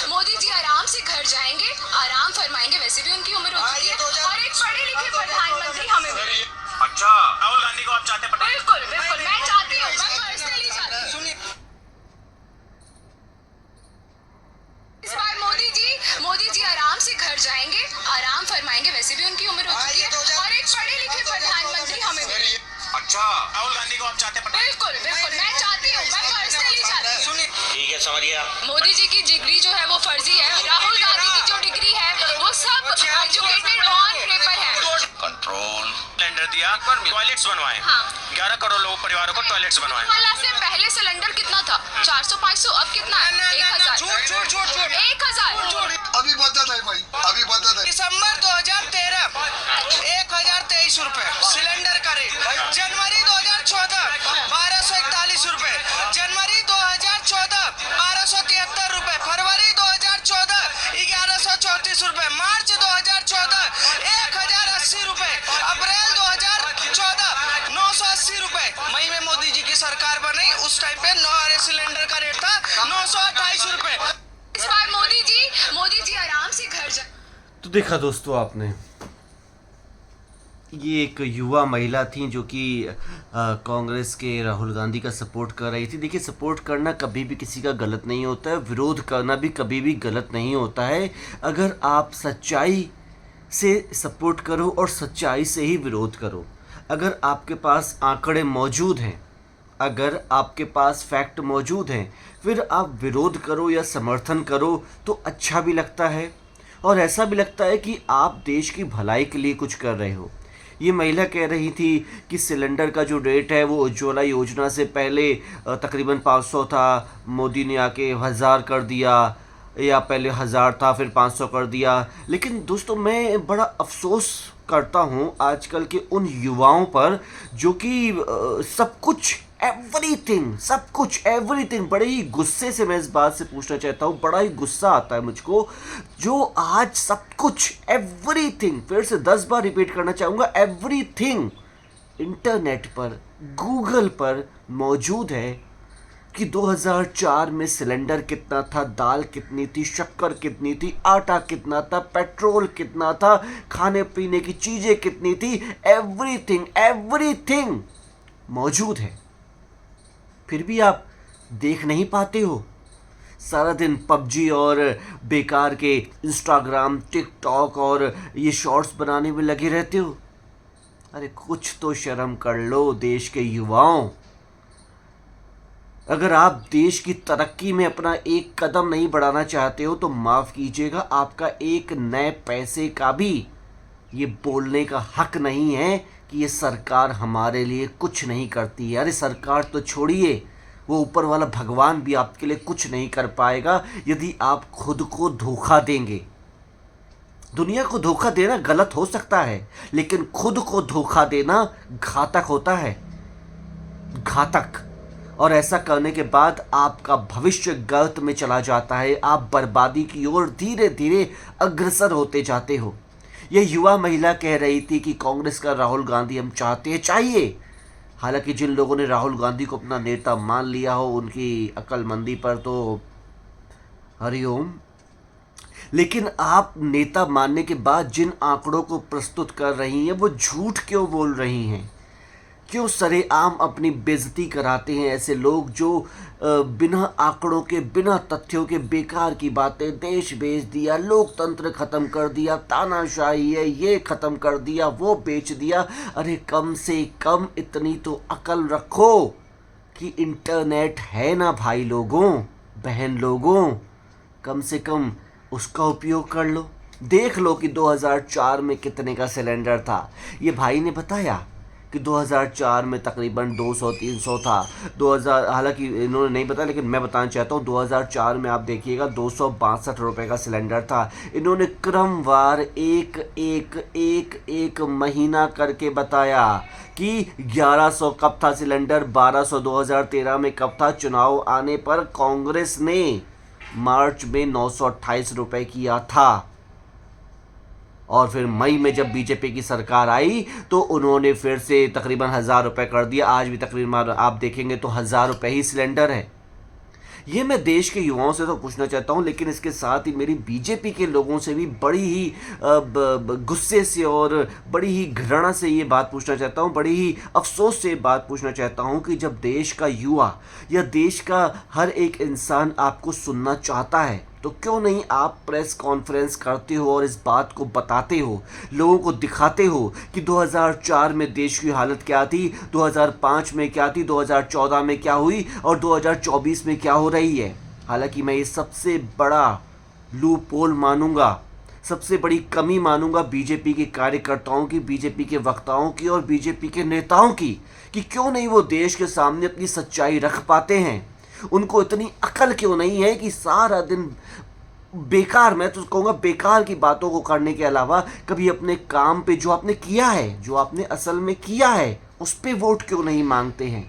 मोदी जी आराम से घर जाएंगे, आराम फरमाएंगे, वैसे भी उनकी उम्र हो चुकी है और एक पढ़े लिखे प्रधानमंत्री हमें मिले। अच्छा, राहुल गांधी को आप चाहते हैं? बिल्कुल बिल्कुल, मैं चाहती हूँ, मैं पर्सनली चाहती हूँ। इस बार मोदी जी आराम से घर जाएंगे, आराम फरमाएंगे, वैसे भी उनकी उम्र हो चुकी है और एक पढ़े लिखे प्रधानमंत्री हमें मिले। अच्छा, राहुल गांधी को आप चाहते हैं? बिल्कुल बिल्कुल, मैं चाहती हूँ, मैं पर्सनली चाहती हूँ। ठीक है, समझिए आप। मोदी जी की डिग्री जो है वो फर्जी है, राहुल गांधी की जो डिग्री है वो सब एजुकेटेड ऑन पेपर है। कंट्रोल सिलेंडर दिया पर टॉयलेट्स बनवाए। हाँ। 11 करोड़ लोग परिवारों को टॉयलेट्स बनवाए। वाला से पहले सिलेंडर कितना था? 400-500, अब कितना है? 1000। 1000। अभी बदत है भाई, अभी बदत है। दिसंबर 2013 1023 रुपए सिलेंडर का रेट। जनवरी 2014 1241 रुपए, जनवरी 2014 1273 रुपए, फरवरी 2014 1134 रुपए, मार्च 2014 1080 रुपए, अप्रैल 2014 980 रुपए। मई में मोदी जी की सरकार बनी, उस टाइम पे सिलेंडर का रेट था 928 रुपए। इस बार मोदी जी आराम से घर जा। तो देखा दोस्तों आपने, ये एक युवा महिला थी जो कि कांग्रेस के राहुल गांधी का सपोर्ट कर रही थी। देखिए, सपोर्ट करना कभी भी किसी का गलत नहीं होता है, विरोध करना भी कभी भी गलत नहीं होता है। अगर आप सच्चाई से सपोर्ट करो और सच्चाई से ही विरोध करो। अगर आपके पास आंकड़े मौजूद हैं, अगर आपके पास फैक्ट मौजूद हैं, फिर आप विरोध करो या समर्थन करो तो अच्छा भी लगता है और ऐसा भी लगता है कि आप देश की भलाई के लिए कुछ कर रहे हो। ये महिला कह रही थी कि सिलेंडर का जो रेट है वो उज्ज्वला योजना से पहले तकरीबन 500 था, मोदी ने आके 1000 कर दिया, या पहले 1000 था फिर 500 कर दिया। लेकिन दोस्तों, मैं बड़ा अफसोस करता हूँ आजकल के उन युवाओं पर जो कि सब कुछ एवरीथिंग बड़े ही गुस्से से, मैं इस बात से पूछना चाहता हूँ, बड़ा ही गुस्सा आता है मुझको, जो आज सब कुछ एवरीथिंग, फिर से 10 बार रिपीट करना चाहूँगा, एवरीथिंग इंटरनेट पर, गूगल पर मौजूद है कि 2004 में सिलेंडर कितना था, दाल कितनी थी, शक्कर कितनी थी, आटा कितना था, पेट्रोल कितना था, खाने पीने की चीज़ें कितनी थी, एवरीथिंग मौजूद है। फिर भी आप देख नहीं पाते हो, सारा दिन पबजी और बेकार के इंस्टाग्राम, टिकटॉक और ये शॉर्ट्स बनाने में लगे रहते हो। अरे कुछ तो शर्म कर लो देश के युवाओं। अगर आप देश की तरक्की में अपना एक कदम नहीं बढ़ाना चाहते हो तो माफ़ कीजिएगा, आपका एक नए पैसे का भी ये बोलने का हक नहीं है कि ये सरकार हमारे लिए कुछ नहीं करती है। अरे सरकार तो छोड़िए, वो ऊपर वाला भगवान भी आपके लिए कुछ नहीं कर पाएगा यदि आप खुद को धोखा देंगे। दुनिया को धोखा देना गलत हो सकता है, लेकिन खुद को धोखा देना घातक होता है, घातक। और ऐसा करने के बाद आपका भविष्य गलत में चला जाता है, आप बर्बादी की ओर धीरे धीरे अग्रसर होते जाते हो। यह युवा महिला कह रही थी कि कांग्रेस का राहुल गांधी हम चाहते हैं, चाहिए। हालांकि जिन लोगों ने राहुल गांधी को अपना नेता मान लिया हो उनकी अक्लमंदी पर तो हरिओम, लेकिन आप नेता मानने के बाद जिन आंकड़ों को प्रस्तुत कर रही हैं वो झूठ क्यों बोल रही हैं? क्यों सरेआम अपनी बेइज्जती कराते हैं ऐसे लोग जो बिना आंकड़ों के, बिना तथ्यों के बेकार की बातें, देश बेच दिया, लोकतंत्र ख़त्म कर दिया, तानाशाही है, ये ख़त्म कर दिया, वो बेच दिया। अरे कम से कम इतनी तो अकल रखो कि इंटरनेट है ना भाई लोगों, बहन लोगों, कम से कम उसका उपयोग कर लो। देख लो कि 2004 में कितने का सिलेंडर था। ये भाई ने बताया कि 2004 में तकरीबन 200-300 था। 2000, हालांकि इन्होंने नहीं बताया लेकिन मैं बताना चाहता हूँ, 2004 में आप देखिएगा 262 रुपये का सिलेंडर था। इन्होंने क्रमवार एक महीना करके बताया कि 1100 कब था सिलेंडर, 1200 2013 में कब था। चुनाव आने पर कांग्रेस ने मार्च में 928 रुपये किया था। और फिर मई में जब बीजेपी की सरकार आई तो उन्होंने फिर से तकरीबन 1000 रुपये कर दिया। आज भी तकरीबन आप देखेंगे तो 1000 रुपये ही सिलेंडर है। ये मैं देश के युवाओं से तो पूछना चाहता हूँ, लेकिन इसके साथ ही मेरी बीजेपी के लोगों से भी बड़ी ही गुस्से से और बड़ी ही घृणा से ये बात पूछना चाहता हूँ, बड़ी ही अफसोस से बात पूछना चाहता हूँ कि जब देश का युवा या देश का हर एक इंसान आपको सुनना चाहता है तो क्यों नहीं आप प्रेस कॉन्फ्रेंस करते हो और इस बात को बताते हो, लोगों को दिखाते हो कि 2004 में देश की हालत क्या थी, 2005 में क्या थी, 2014 में क्या हुई और 2024 में क्या हो रही है। हालांकि मैं ये सबसे बड़ा लूप होल मानूंगा, सबसे बड़ी कमी मानूंगा बीजेपी के कार्यकर्ताओं की, बीजेपी के वक्ताओं की और बीजेपी के नेताओं की, कि क्यों नहीं वो देश के सामने अपनी सच्चाई रख पाते हैं। उनको इतनी अकल क्यों नहीं है कि सारा दिन बेकार, मैं तो कहूँगा बेकार की बातों को करने के अलावा कभी अपने काम पे जो आपने किया है, जो आपने असल में किया है, उस पे वोट क्यों नहीं मांगते हैं।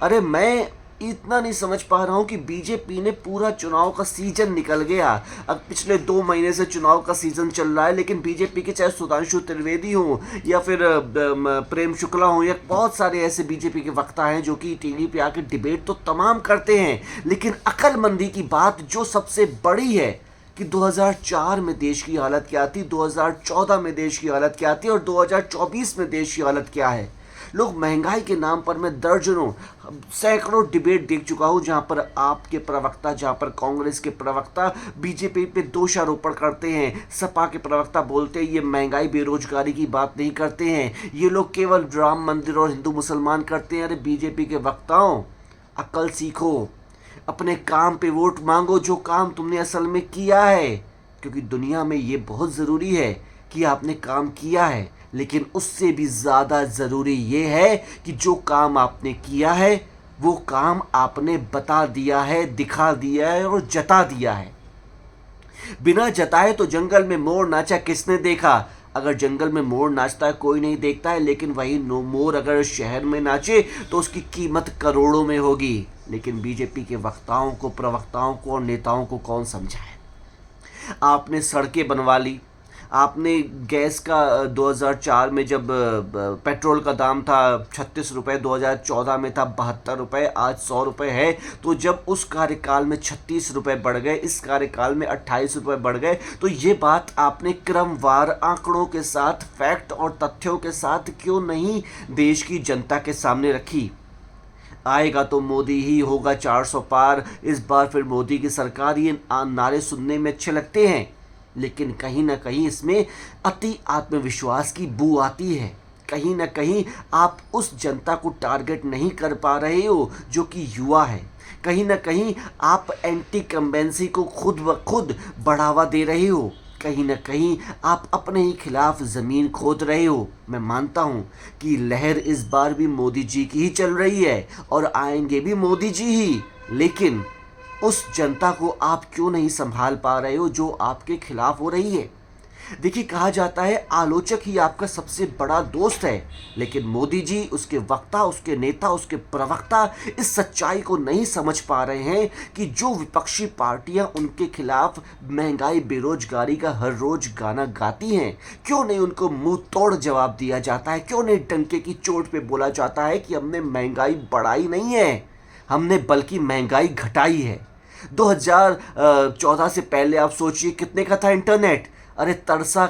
अरे मैं इतना नहीं समझ पा रहा हूँ कि बीजेपी ने पूरा चुनाव का सीजन निकल गया, अब पिछले 2 महीने से चुनाव का सीजन चल रहा है, लेकिन बीजेपी के चाहे सुधांशु त्रिवेदी हों या फिर प्रेम शुक्ला हों या बहुत सारे ऐसे बीजेपी के वक्ता हैं जो कि टीवी पे आके डिबेट तो तमाम करते हैं, लेकिन अक्लमंदी की बात जो सबसे बड़ी है कि 2004 में देश की हालत क्या थी, 2014 में देश की हालत क्या थी और 2024 में देश की हालत क्या है। लोग महंगाई के नाम पर मैं दर्जनों सैकड़ों डिबेट देख चुका हूं जहां पर आपके प्रवक्ता, जहां पर कांग्रेस के प्रवक्ता बीजेपी पे दोषारोपण करते हैं, सपा के प्रवक्ता बोलते हैं ये महंगाई बेरोजगारी की बात नहीं करते हैं, ये लोग केवल राम मंदिर और हिंदू मुसलमान करते हैं। अरे बीजेपी के वक्ताओं, अक्ल सीखो, अपने काम पे वोट मांगो, जो काम तुमने असल में किया है, क्योंकि दुनिया में ये बहुत ज़रूरी है कि आपने काम किया है, लेकिन उससे भी ज़्यादा ज़रूरी ये है कि जो काम आपने किया है वो काम आपने बता दिया है, दिखा दिया है और जता दिया है। बिना जताए तो जंगल में मोर नाचा किसने देखा। अगर जंगल में मोर नाचता है कोई नहीं देखता है, लेकिन वही मोर अगर शहर में नाचे तो उसकी कीमत करोड़ों में होगी। लेकिन बीजेपी के वक्ताओं को, प्रवक्ताओं को और नेताओं को कौन समझाए। आपने सड़कें बनवा ली, आपने गैस का 2004 में जब पेट्रोल का दाम था 36 रुपये, 2014 में था 72 रुपये, आज 100 रुपये है। तो जब उस कार्यकाल में 36 रुपये बढ़ गए, इस कार्यकाल में 28 रुपये बढ़ गए, तो ये बात आपने क्रमवार आंकड़ों के साथ, फैक्ट और तथ्यों के साथ क्यों नहीं देश की जनता के सामने रखी। आएगा तो मोदी ही होगा 400 पार, इस बार फिर मोदी की सरकार, ये नारे सुनने में अच्छे लगते हैं, लेकिन कहीं ना कहीं इसमें अति आत्मविश्वास की बू आती है। कहीं ना कहीं आप उस जनता को टारगेट नहीं कर पा रहे हो जो कि युवा है। कहीं ना कहीं आप एंटी कंबेंसी को खुद ब खुद बढ़ावा दे रहे हो। कहीं ना कहीं आप अपने ही खिलाफ ज़मीन खोद रहे हो। मैं मानता हूँ कि लहर इस बार भी मोदी जी की ही चल रही है और आएंगे भी मोदी जी ही, लेकिन उस जनता को आप क्यों नहीं संभाल पा रहे हो जो आपके खिलाफ हो रही है। देखिए, कहा जाता है आलोचक ही आपका सबसे बड़ा दोस्त है, लेकिन मोदी जी, उसके वक्ता, उसके नेता, उसके प्रवक्ता इस सच्चाई को नहीं समझ पा रहे हैं कि जो विपक्षी पार्टियां उनके खिलाफ महंगाई, बेरोजगारी का हर रोज गाना गाती हैं, क्यों नहीं उनको मुंह तोड़ जवाब दिया जाता है। क्यों नहीं डंके की चोट पे बोला जाता है कि हमने महंगाई बढ़ाई नहीं है, हमने बल्कि महंगाई घटाई है। 2014 से पहले आप सोचिए कितने का था इंटरनेट। अरे तरसा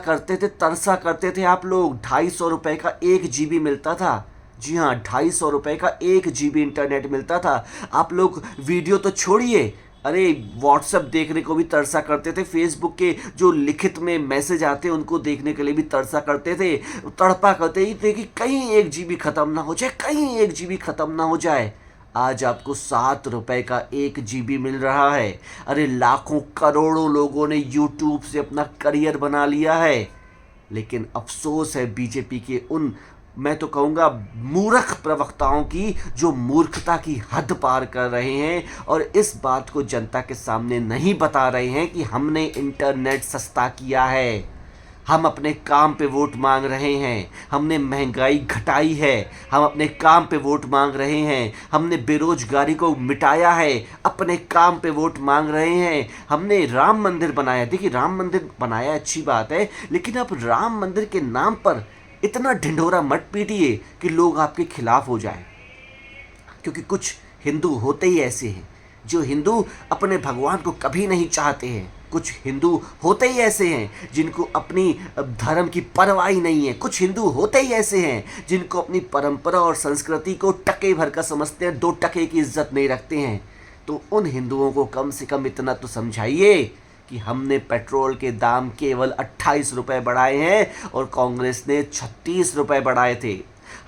करते थे आप लोग। 250 रुपये का 1 GB मिलता था। जी हाँ, 250 रुपये का 1 GB इंटरनेट मिलता था। आप लोग वीडियो तो छोड़िए, अरे व्हाट्सएप देखने को भी तरसा करते थे, फेसबुक के जो लिखित में मैसेज आते हैं उनको देखने के लिए भी तरसा करते थे, तड़पा करते ही थे कि कहीं 1 GB ख़त्म ना हो जाए, कहीं 1 GB ख़त्म ना हो जाए। आज आपको 7 रुपये का 1 GB मिल रहा है। अरे लाखों करोड़ों लोगों ने YouTube से अपना करियर बना लिया है, लेकिन अफसोस है बीजेपी के उन, मैं तो कहूँगा मूर्ख प्रवक्ताओं की, जो मूर्खता की हद पार कर रहे हैं और इस बात को जनता के सामने नहीं बता रहे हैं कि हमने इंटरनेट सस्ता किया है, हम अपने काम पे वोट मांग रहे हैं, हमने महंगाई घटाई है, हम अपने काम पे वोट मांग रहे हैं, हमने बेरोजगारी को मिटाया है, अपने काम पे वोट मांग रहे हैं, हमने राम मंदिर बनाया। देखिए राम मंदिर बनाया अच्छी बात है, लेकिन अब राम मंदिर के नाम पर इतना ढिंढोरा मत पीटिए कि लोग आपके खिलाफ हो जाएं, क्योंकि कुछ हिंदू होते ही ऐसे हैं जो हिंदू अपने भगवान को कभी नहीं चाहते हैं। कुछ हिंदू होते ही ऐसे हैं जिनको अपनी धर्म की परवाह ही नहीं है। कुछ हिंदू होते ही ऐसे हैं जिनको अपनी परंपरा और संस्कृति को टके भर का समझते हैं, 2 टके की इज्जत नहीं रखते हैं। तो उन हिंदुओं को कम से कम इतना तो समझाइए कि हमने पेट्रोल के दाम केवल 28 रुपये बढ़ाए हैं और कांग्रेस ने 36 रुपये बढ़ाए थे।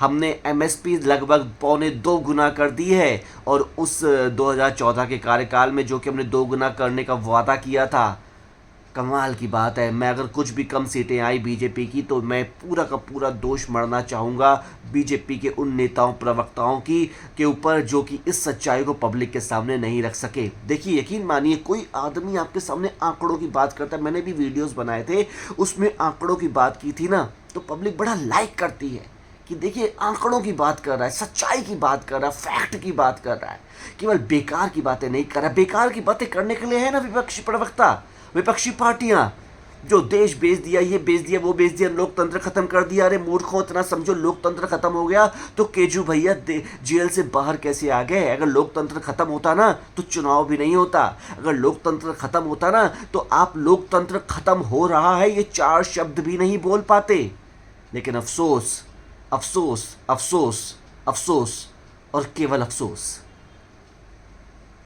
हमने एमएसपी लगभग 1.25 गुना कर दी है और उस 2014 के कार्यकाल में जो कि हमने 2 गुना करने का वादा किया था, कमाल की बात है। मैं अगर कुछ भी कम सीटें आई बीजेपी की तो मैं पूरा का पूरा दोष मढ़ना चाहूँगा बीजेपी के उन नेताओं प्रवक्ताओं के ऊपर जो कि इस सच्चाई को पब्लिक के सामने नहीं रख सके। देखिए यकीन मानिए, कोई आदमी आपके सामने आंकड़ों की बात करता है, मैंने भी वीडियोस बनाए थे उसमें आंकड़ों की बात की थी ना, तो पब्लिक बड़ा लाइक करती है कि देखिए आंकड़ों की बात कर रहा है, सच्चाई की बात कर रहा है, फैक्ट की बात कर रहा है, केवल बेकार की बातें नहीं कर रहा। बेकार की बातें करने के लिए है ना विपक्षी प्रवक्ता, विपक्षी पार्टियां जो देश बेच दिया, ये बेच दिया, वो बेच दिया, लोकतंत्र खत्म कर दिया। अरे मूर्खों, इतना समझो लोकतंत्र खत्म हो गया तो केजू भैया जेल से बाहर कैसे आ गए? अगर लोकतंत्र खत्म होता ना तो चुनाव भी नहीं होता। अगर लोकतंत्र खत्म होता ना तो आप लोकतंत्र खत्म हो रहा है ये 4 शब्द भी नहीं बोल पाते। लेकिन अफसोस अफसोस अफसोस अफसोस और केवल अफसोस।